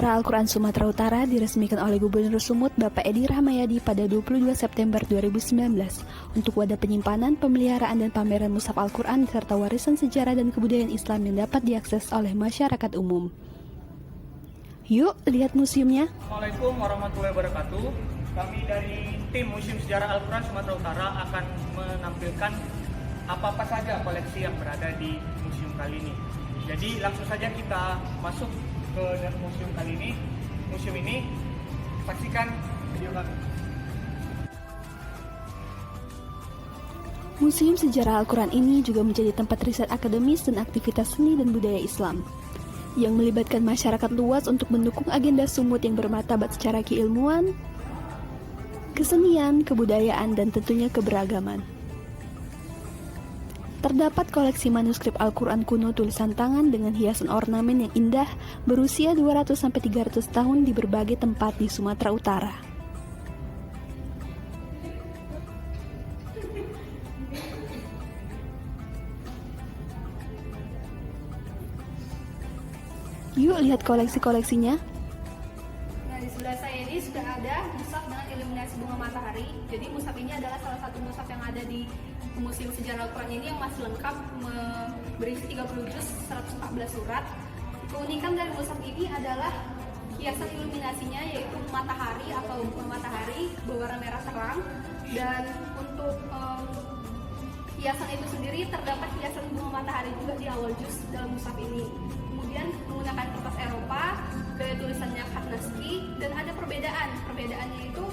Sejarah Al-Quran Sumatera Utara diresmikan oleh Gubernur Sumut Bapak Edi Rahmayadi pada 22 September 2019 untuk wadah penyimpanan, pemeliharaan dan pameran mushaf Al-Quran serta warisan sejarah dan kebudayaan Islam yang dapat diakses oleh masyarakat umum. Yuk, lihat museumnya. Assalamualaikum warahmatullahi wabarakatuh. Kami dari tim Museum Sejarah Al-Quran Sumatera Utara akan menampilkan apa-apa saja koleksi yang berada di museum kali ini. Jadi langsung saja kita masuk ke museum kali ini. Museum ini, saksikan video kami. Museum Sejarah Al-Quran ini juga menjadi tempat riset akademis dan aktivitas seni dan budaya Islam yang melibatkan masyarakat luas untuk mendukung agenda Sumut yang bermartabat secara keilmuan, kesenian, kebudayaan, dan tentunya keberagaman. Terdapat koleksi manuskrip Al-Quran kuno tulisan tangan dengan hiasan ornamen yang indah berusia 200-300 tahun di berbagai tempat di Sumatera Utara. Yuk lihat koleksi-koleksinya. Nah, di sebelah saya ini sudah ada mushaf dengan iluminasi bunga matahari. Jadi mushaf ini adalah salah satu mushaf yang ada di Museum Sejarah Al-Quran ini yang masih lengkap, berisi 30 juz, 114 surat. Keunikan dari mushaf ini adalah hiasan iluminasinya, yaitu matahari atau bunga matahari berwarna merah terang. Dan untuk hiasan itu sendiri terdapat hiasan bunga matahari juga di awal juz dalam mushaf ini. Kemudian menggunakan kertas Eropa, gaya tulisannya khat naskhi, dan ada perbedaan. Perbedaannya itu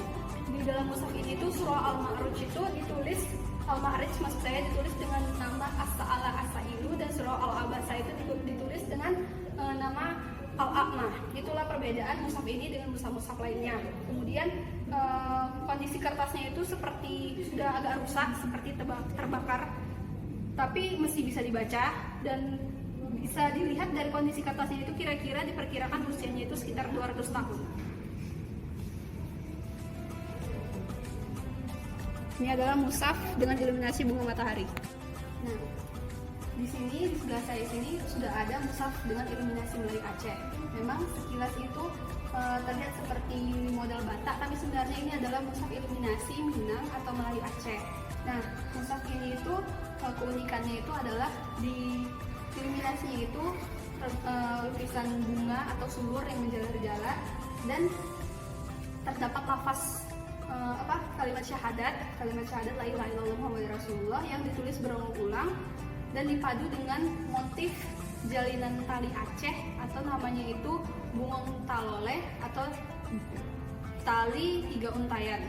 di dalam mushaf ini tuh surah Al-Ma'ruj itu ditulis Al-Ma'rij, maksud saya ditulis dengan nama As-Sa'ala As-Sa'ilu, dan surah Al-Abasa itu ditulis dengan nama Al-A'mah. Itulah perbedaan mushaf ini dengan mushaf-mushaf lainnya. Kemudian kondisi kertasnya itu seperti sudah agak rusak, seperti terbakar, tapi masih bisa dibaca dan bisa dilihat dari kondisi kertasnya itu kira-kira diperkirakan usianya itu sekitar 200 tahun. Ini adalah mushaf dengan iluminasi bunga matahari. Nah, di sini di sebelah saya sini sudah ada mushaf dengan iluminasi Melayu Aceh. Memang sekilas itu terlihat seperti model Batak, tapi sebenarnya ini adalah mushaf iluminasi Minang atau Melayu Aceh. Nah, mushaf ini itu keunikannya itu adalah di iluminasinya itu lukisan bunga atau sulur yang menjalar-jalar dan terdapat lafaz kalimat syahadat la ilaha illallah Muhammadur Rasulullah yang ditulis berulang-ulang dan dipadu dengan motif jalinan tali Aceh atau namanya itu bunga taloleh atau tali 3 untayan.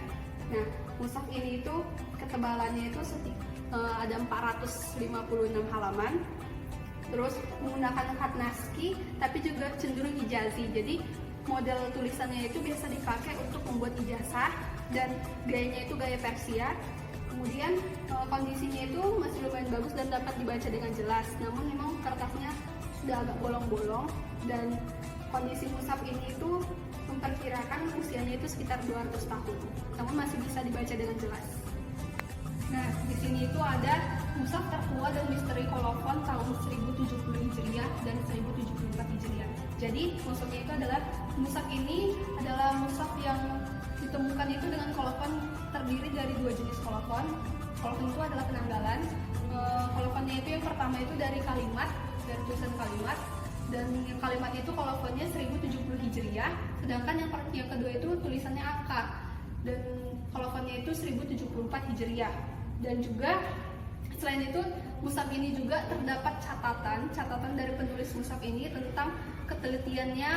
Nah, mushaf ini itu ketebalannya itu ada 456 halaman. Terus menggunakan khat naskhi tapi juga cenderung ijazi. Jadi model tulisannya itu biasa dipakai untuk membuat ijazah dan gayanya itu gaya Persia. Kemudian kondisinya itu masih lumayan bagus dan dapat dibaca dengan jelas. Namun memang kertasnya sudah agak bolong-bolong dan kondisi mushaf ini itu memperkirakan usianya itu sekitar 200 tahun. Namun masih bisa dibaca dengan jelas. Nah, di sini itu ada mushaf tertua dan misteri kolofon tahun 1070 Hijriah dan 1074 Hijriah. Jadi, maksudnya itu adalah mushaf ini adalah mushaf yang ditemukan itu dengan kolofon terdiri dari 2 jenis kolofon. Kolofon itu adalah penanggalan. Kolofonnya itu yang pertama itu dari kalimat, dari tulisan kalimat, dan yang kalimat itu kolofonnya 1070 Hijriah, sedangkan yang kedua itu tulisannya angka dan kolofonnya itu 1074 Hijriah. Dan juga selain itu mushaf ini juga terdapat catatan dari penulis mushaf ini tentang ketelitiannya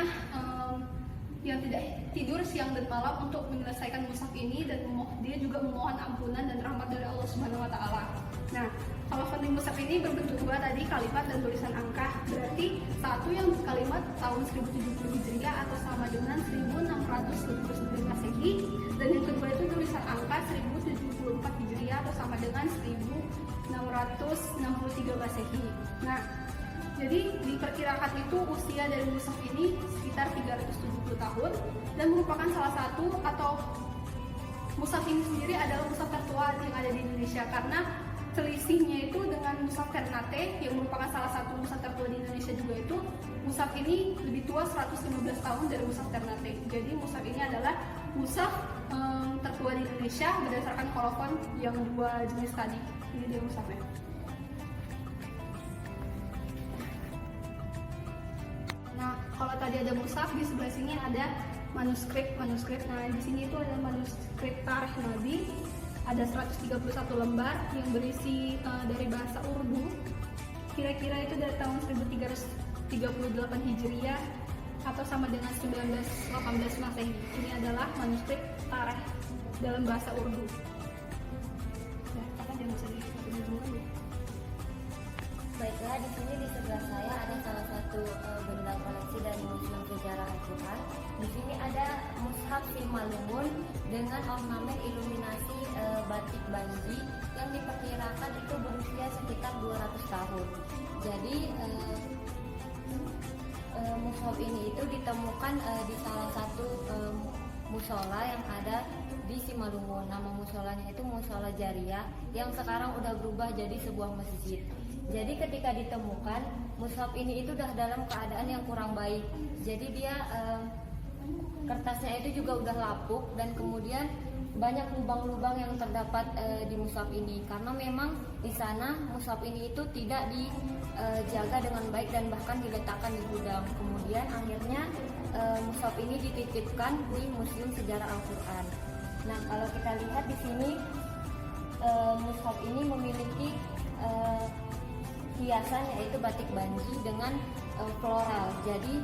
yang tidak tidur siang dan malam untuk menyelesaikan mushaf ini, dan dia juga memohon ampunan dan rahmat dari Allah Subhanahu wa taala. Nah, kolofon di mushaf ini berbentuk 2 tadi, kalimat dan tulisan angka. Berarti satu yang kalimat tahun 1070 Hijriah atau sama dengan 1679 Masehi, dan yang kedua itu tulisan angka 1074 Hijriah atau sama dengan 1663 Masehi. Nah, jadi diperkirakan itu usia dari mushaf ini sekitar 370 tahun dan merupakan salah satu atau mushaf ini sendiri adalah mushaf tertua yang ada di Indonesia karena selisihnya itu dengan mushaf Ternate yang merupakan salah satu mushaf tertua di Indonesia juga itu, mushaf ini lebih tua 115 tahun dari mushaf Ternate. Jadi mushaf ini adalah mushaf tertua di Indonesia berdasarkan kolofon yang dua jenis tadi. Ini dia mushafnya. Nah, kalau tadi ada mushaf, di sebelah sini ada manuskrip. Nah, di sini itu ada manuskrip Tarikh Nabi. Ada 131 lembar yang berisi dari bahasa Urdu. Kira-kira itu dari tahun 1338 Hijriah atau sama dengan 1918 Masehi. Ini adalah manuskrip Tarikh dalam bahasa Urdu. Nah, apa yang bisa dihubungkan? Baiklah, di sini di sebelah saya ada salah satu benda koleksi dari Museum Sejarah Al-Quran. Di sini ada mushaf Simalungun dengan ornamen iluminasi batik banji yang diperkirakan itu berusia sekitar 200 tahun. Jadi mushaf ini itu ditemukan di salah satu musola yang ada di Simalungun. Nama musolanya itu Musola Jariyah yang sekarang udah berubah jadi sebuah masjid. Jadi ketika ditemukan, mushaf ini itu udah dalam keadaan yang kurang baik. Jadi dia kertasnya itu juga udah lapuk dan kemudian banyak lubang-lubang yang terdapat di mushaf ini karena memang di sana mushaf ini itu tidak dijaga dengan baik dan bahkan diletakkan di gudang. Kemudian akhirnya mushaf ini dititipkan di Museum Sejarah Al-Quran. Nah, kalau kita lihat di sini mushaf ini memiliki hiasan yaitu batik banji dengan floral. Jadi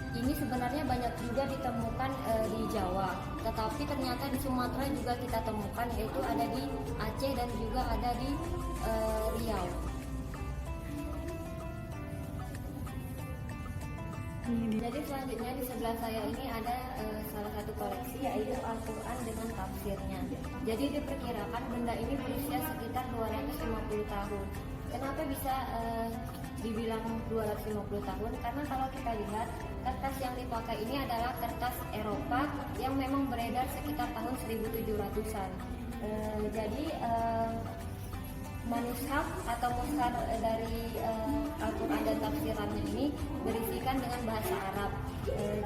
ini sebenarnya banyak juga ditemukan di Jawa, tetapi ternyata di Sumatera juga kita temukan, yaitu ada di Aceh dan juga ada di Riau. Jadi selanjutnya di sebelah saya ini ada salah satu koleksi yaitu Al-Quran dengan tafsirnya. Jadi diperkirakan benda ini berusia sekitar 250 tahun. Kenapa bisa dibilang 250 tahun? Karena kalau kita lihat kertas yang dipakai ini adalah kertas Eropa yang memang beredar sekitar tahun 1700-an. Jadi manushaf atau mushaf dari Al-Quran dan tafsirannya ini berisikan dengan bahasa Arab.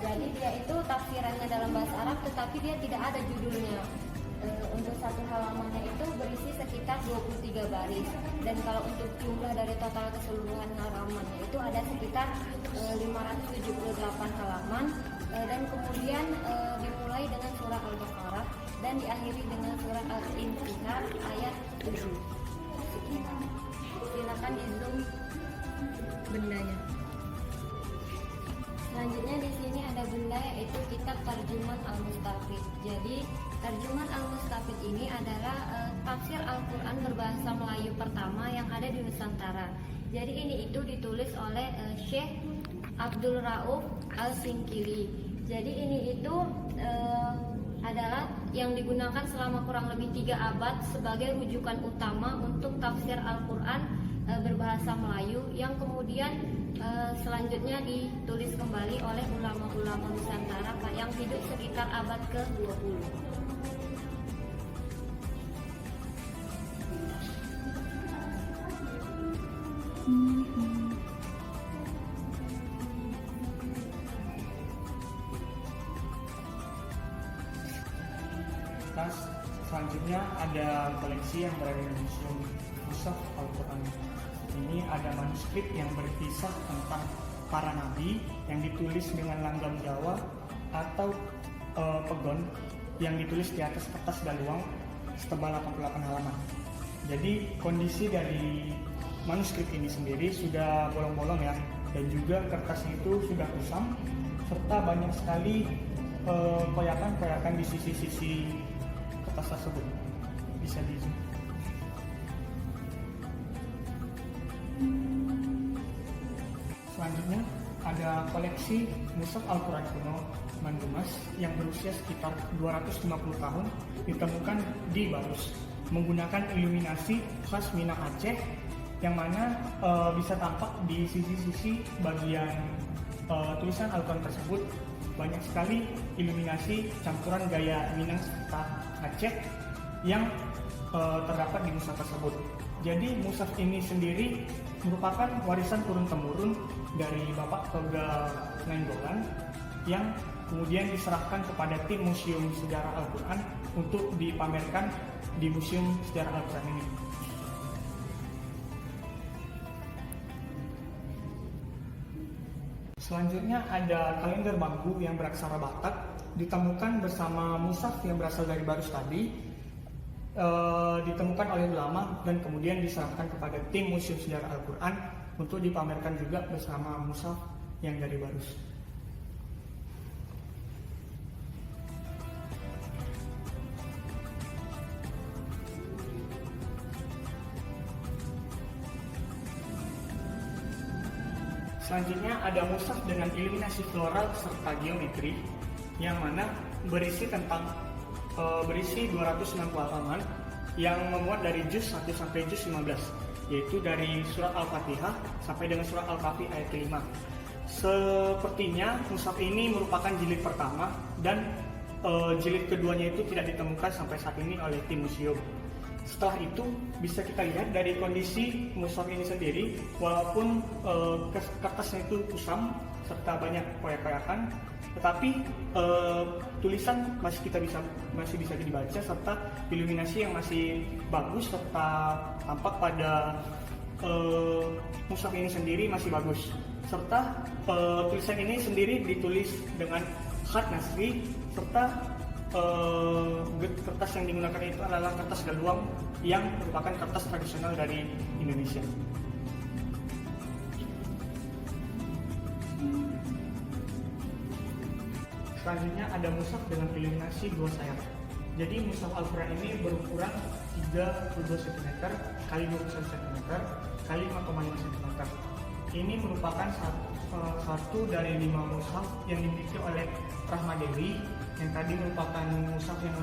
Jadi dia itu tafsirannya dalam bahasa Arab tetapi dia tidak ada judulnya. Untuk satu halamannya itu berisi sekitar 23 baris, dan kalau untuk jumlah dari total keseluruhan halamannya itu ada sekitar 578 halaman, dan kemudian dimulai dengan surah Al-Baqarah dan diakhiri dengan surah Al-Infitar ayat 7. Silakan di zoom bendanya. Selanjutnya di sini ada benda yaitu kitab Tarjuman Al-Mustafid. Jadi Tarjuman Al-Mustafid ini adalah tafsir Al-Quran berbahasa Melayu pertama yang ada di Nusantara. Jadi ini itu ditulis oleh Syekh Abdul Rauf Al-Singkili. Jadi ini itu adalah yang digunakan selama kurang lebih 3 abad sebagai rujukan utama untuk tafsir Al-Quran berbahasa Melayu yang kemudian selanjutnya ditulis kembali oleh ulama-ulama Nusantara yang hidup sekitar abad ke-20. Selanjutnya ada koleksi yang berada di Museum Mushaf Al-Quran. Ini ada manuskrip yang berkisah tentang para nabi yang ditulis dengan langgam Jawa atau pegon yang ditulis di atas kertas daluang setebal 88 halaman. Jadi kondisi dari manuskrip ini sendiri sudah bolong-bolong ya, dan juga kertasnya itu sudah kusam serta banyak sekali koyakan-koyakan di sisi-sisi kertas tersebut. Bisa di zoom. Selanjutnya ada koleksi mushaf Al-Quran kuno Mandumas yang berusia sekitar 250 tahun, ditemukan di Barus menggunakan iluminasi khas Minang Aceh, yang mana bisa tampak di sisi-sisi bagian tulisan Al-Quran tersebut banyak sekali iluminasi campuran gaya Minang serta Aceh yang terdapat di mushaf tersebut. Jadi mushaf ini sendiri merupakan warisan turun-temurun dari Bapak Toga Nainggolan yang kemudian diserahkan kepada tim Museum Sejarah Al-Quran untuk dipamerkan di Museum Sejarah Al-Quran ini. Selanjutnya ada kalender bambu yang beraksara Batak, ditemukan bersama mushaf yang berasal dari Barus tadi, ditemukan oleh ulama dan kemudian diserahkan kepada tim Museum Sejarah Al-Quran untuk dipamerkan juga bersama mushaf yang dari Barus. Selanjutnya ada mushaf dengan iluminasi floral serta geometri yang mana berisi 290 halaman yang memuat dari juz 1 sampai juz 15, yaitu dari surat Al-Fatihah sampai dengan surat Al-Kahfi ayat ke-5. Sepertinya mushaf ini merupakan jilid pertama dan jilid keduanya itu tidak ditemukan sampai saat ini oleh tim museum. Setelah itu bisa kita lihat dari kondisi mushaf ini sendiri, walaupun kertasnya itu kusam serta banyak koyak-koyakan, tetapi tulisan masih bisa dibaca serta iluminasi yang masih bagus serta tampak pada mushaf ini sendiri masih bagus, serta tulisan ini sendiri ditulis dengan khat nasri serta kertas yang digunakan itu adalah kertas galuang yang merupakan kertas tradisional dari Indonesia. Selanjutnya ada mushaf dengan iluminasi 2 sayap. Jadi mushaf Al-Quran ini berukuran 32 cm x 21 cm x 5,5 cm. Ini merupakan satu dari 5 mushaf yang dimiliki oleh Rahma Dewi, yang tadi merupakan mushaf yang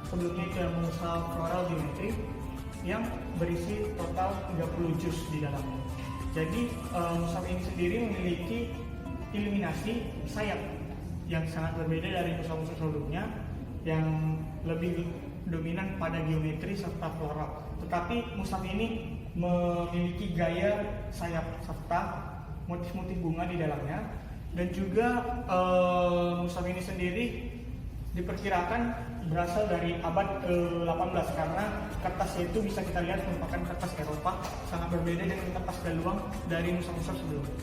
sebelumnya itu mushaf floral geometri yang berisi total 30 juz di dalamnya. Jadi mushaf ini sendiri memiliki iluminasi sayap yang sangat berbeda dari mushaf-mushaf sebelumnya yang lebih dominan pada geometri serta floral. Tetapi mushaf ini memiliki gaya sayap serta motif-motif bunga di dalamnya, dan juga mushaf ini sendiri diperkirakan berasal dari abad ke-18 karena kertasnya itu bisa kita lihat merupakan kertas Eropa, sangat berbeda dengan kertas galuang dari mushaf-mushaf sebelumnya.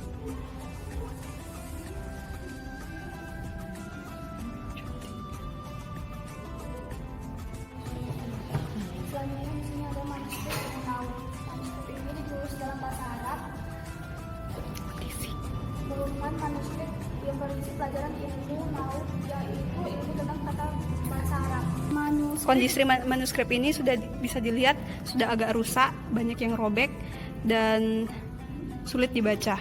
Selanjutnya di sini ada manuskrip ilmu naud. Manuskrip ini ditulis dalam bahasa Arab. Merupakan manuskrip yang berisi pelajaran ilmu naud, yaitu ilmu tentang kata bahasa Arab. Kondisi manuskrip ini sudah bisa dilihat sudah agak rusak, banyak yang robek dan sulit dibaca.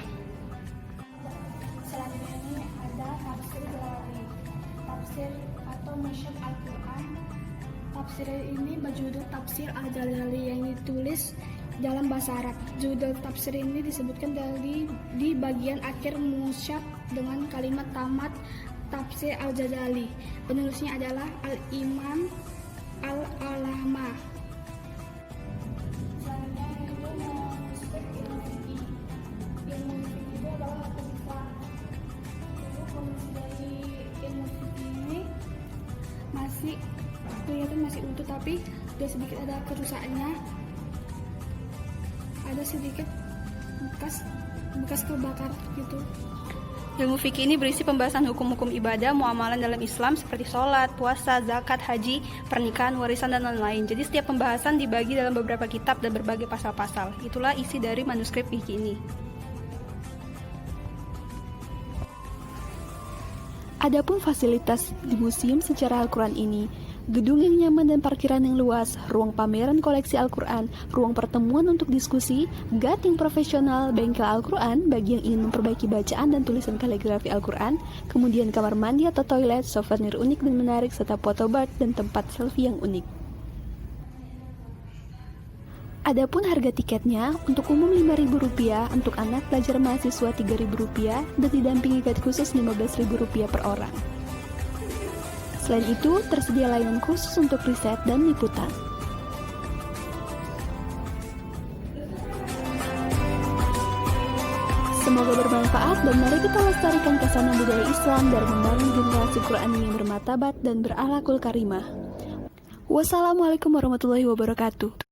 Selanjutnya ini ada tafsir Jalalain. Tafsir atau Mushaf Al-Quran. Tafsir ini berjudul Tafsir Al-Jalalain yang ditulis dalam bahasa Arab. Judul tafsir ini disebutkan di bagian akhir mushaf dengan kalimat tamat Tafsir Al-Jalalain. Penulisnya adalah Al-Imam Al-Alama. Selanjutnya itu manuskrip ilmu fikih. Ilmu fikih itu adalah mata fikih. Itu kondisi dari ilmu fikih ini masih kelihatan masih utuh, tapi dia sedikit ada kerusakannya, ada sedikit bekas terbakar gitu. Ilmu fikih ini berisi pembahasan hukum-hukum ibadah, muamalah dalam Islam seperti sholat, puasa, zakat, haji, pernikahan, warisan, dan lain-lain. Jadi setiap pembahasan dibagi dalam beberapa kitab dan berbagai pasal-pasal. Itulah isi dari manuskrip fikih ini. Adapun fasilitas di Museum Sejarah Al-Quran ini, gedung yang nyaman dan parkiran yang luas, ruang pameran koleksi Al-Quran, ruang pertemuan untuk diskusi, guide yang profesional, bengkel Al-Quran bagi yang ingin memperbaiki bacaan dan tulisan kaligrafi Al-Quran, kemudian kamar mandi atau toilet, souvenir unik dan menarik, serta photobooth dan tempat selfie yang unik. Adapun harga tiketnya, untuk umum Rp5.000, untuk anak pelajar mahasiswa Rp3.000, dan didampingi guide khusus Rp15.000 per orang. Selain itu, tersedia layanan khusus untuk riset dan liputan. Semoga bermanfaat dan mari kita lestarikan kesanan budaya Islam dan membangun generasi Quran yang bermartabat dan berakhlakul karimah. Wassalamualaikum warahmatullahi wabarakatuh.